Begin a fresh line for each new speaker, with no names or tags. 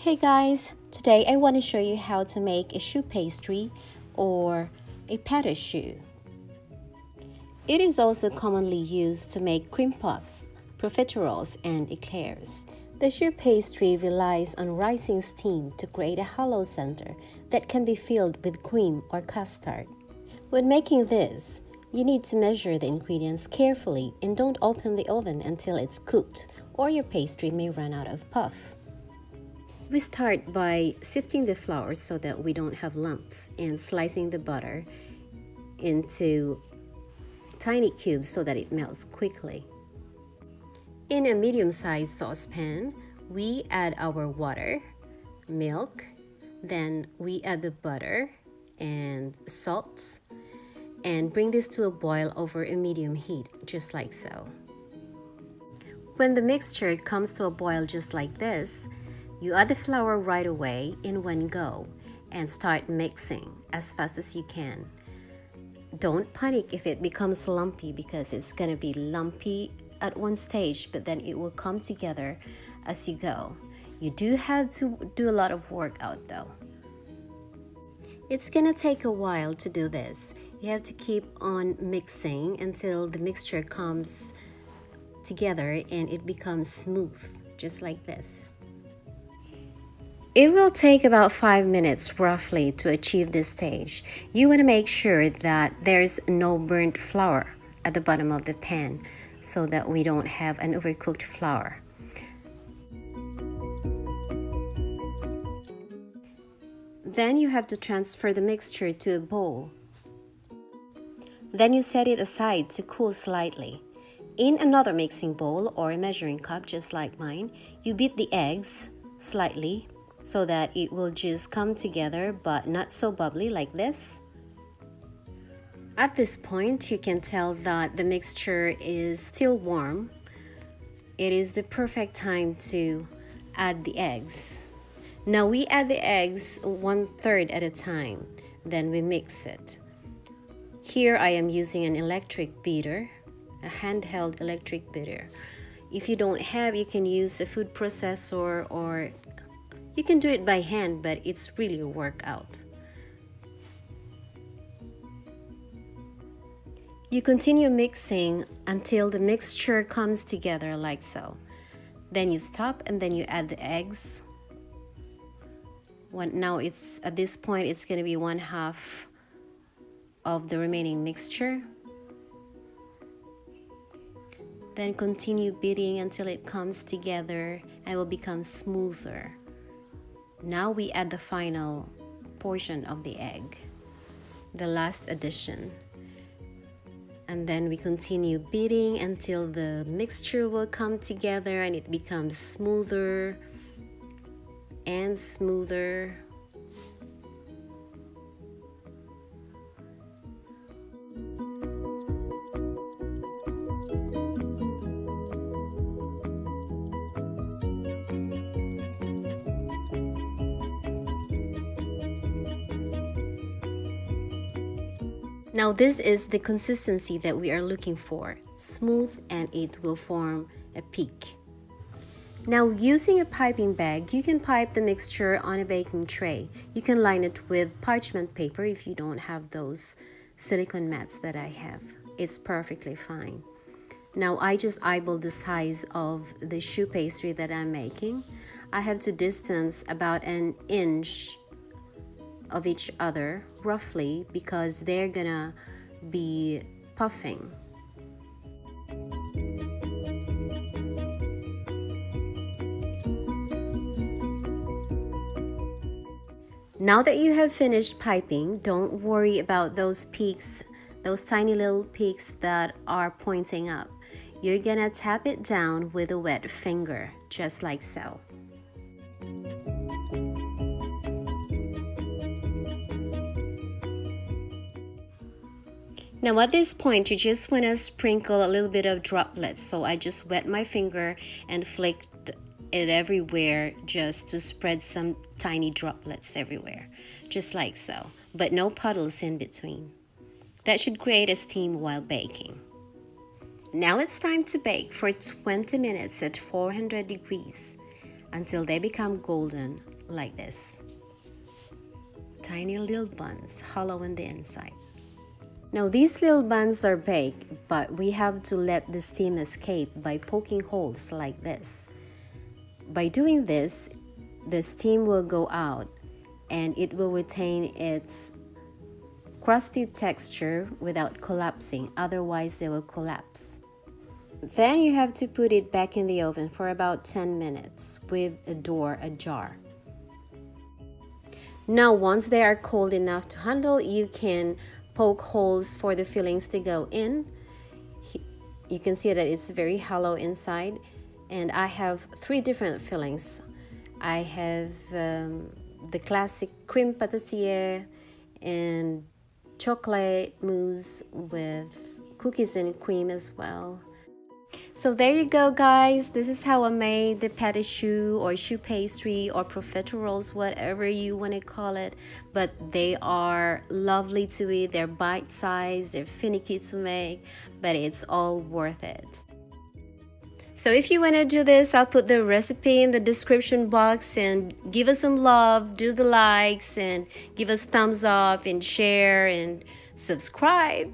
Hey guys, today I want to show you how to make a choux pastry or a pâte choux. It is also commonly used to make cream puffs, profiteroles, and eclairs. The choux pastry relies on rising steam to create a hollow center that can be filled with cream or custard. When making this, you need to measure the ingredients carefully and don't open the oven until it's cooked, or your pastry may run out of puff. We start by sifting the flour so that we don't have lumps and slicing the butter into tiny cubes so that it melts quickly. In a medium-sized saucepan, we add our water, milk, then we add the butter and salt and bring this to a boil over a medium heat, just like so. When the mixture comes to a boil just like this, you add the flour right away in one go and start mixing as fast as you can. Don't panic if it becomes lumpy because it's going to be lumpy at one stage, but then it will come together as you go. You do have to do a lot of work out though. It's going to take a while to do this. You have to keep on mixing until the mixture comes together and it becomes smooth, just like this. It will take about 5 minutes roughly to achieve this stage. You want to make sure that there's no burnt flour at the bottom of the pan so that we don't have an overcooked flour. Then you have to transfer the mixture to a bowl. Then you set it aside to cool slightly. In another mixing bowl or a measuring cup, just like mine, you beat the eggs slightly so that it will just come together but not so bubbly like this. At this point, you can tell that the mixture is still warm. It is the perfect time to add the eggs. Now we add the eggs 1/3 at a time, then we mix it. Here I am using an electric beater, a handheld electric beater. If you don't have, you can use a food processor or you can do it by hand, but it's really a workout. You continue mixing until the mixture comes together like so. Then you stop and then you add the eggs. Now it's at this point it's going to be 1/2 of the remaining mixture. Then continue beating until it comes together and will become smoother. Now we add the final portion of the egg, the last addition. And then we continue beating until the mixture will come together and it becomes smoother and smoother. Now this is the consistency that we are looking for, smooth, and it will form a peak. Now using a piping bag, you can pipe the mixture on a baking tray. You can line it with parchment paper if you don't have those silicone mats that I have. It's perfectly fine. Now I just eyeball the size of the choux pastry that I'm making. I have to distance about 1 inch of each other roughly because they're gonna be puffing. Now that you have finished piping, don't worry about those peaks, those tiny little peaks that are pointing up. You're gonna tap it down with a wet finger, just like so. Now at this point, you just want to sprinkle a little bit of droplets. So I just wet my finger and flicked it everywhere just to spread some tiny droplets everywhere, just like so, but no puddles in between. That should create a steam while baking. Now it's time to bake for 20 minutes at 400 degrees until they become golden, like this. Tiny little buns, hollow on the inside. Now these little buns are baked, but we have to let the steam escape by poking holes like this. By doing this, the steam will go out and it will retain its crusty texture without collapsing, otherwise they will collapse. Then you have to put it back in the oven for about 10 minutes with the door ajar. Now once they are cold enough to handle, you can poke holes for the fillings to go in. You can see that it's very hollow inside, and I have 3 different fillings. I have the classic cream pâtissière and chocolate mousse with cookies and cream as well. So there you go, guys. This is how I made the pâte choux or choux pastry or profiteroles, whatever you want to call it. But they are lovely to eat. They're bite-sized, they're finicky to make, but it's all worth it. So if you want to do this, I'll put the recipe in the description box, and give us some love, do the likes, and give us thumbs up and share and subscribe.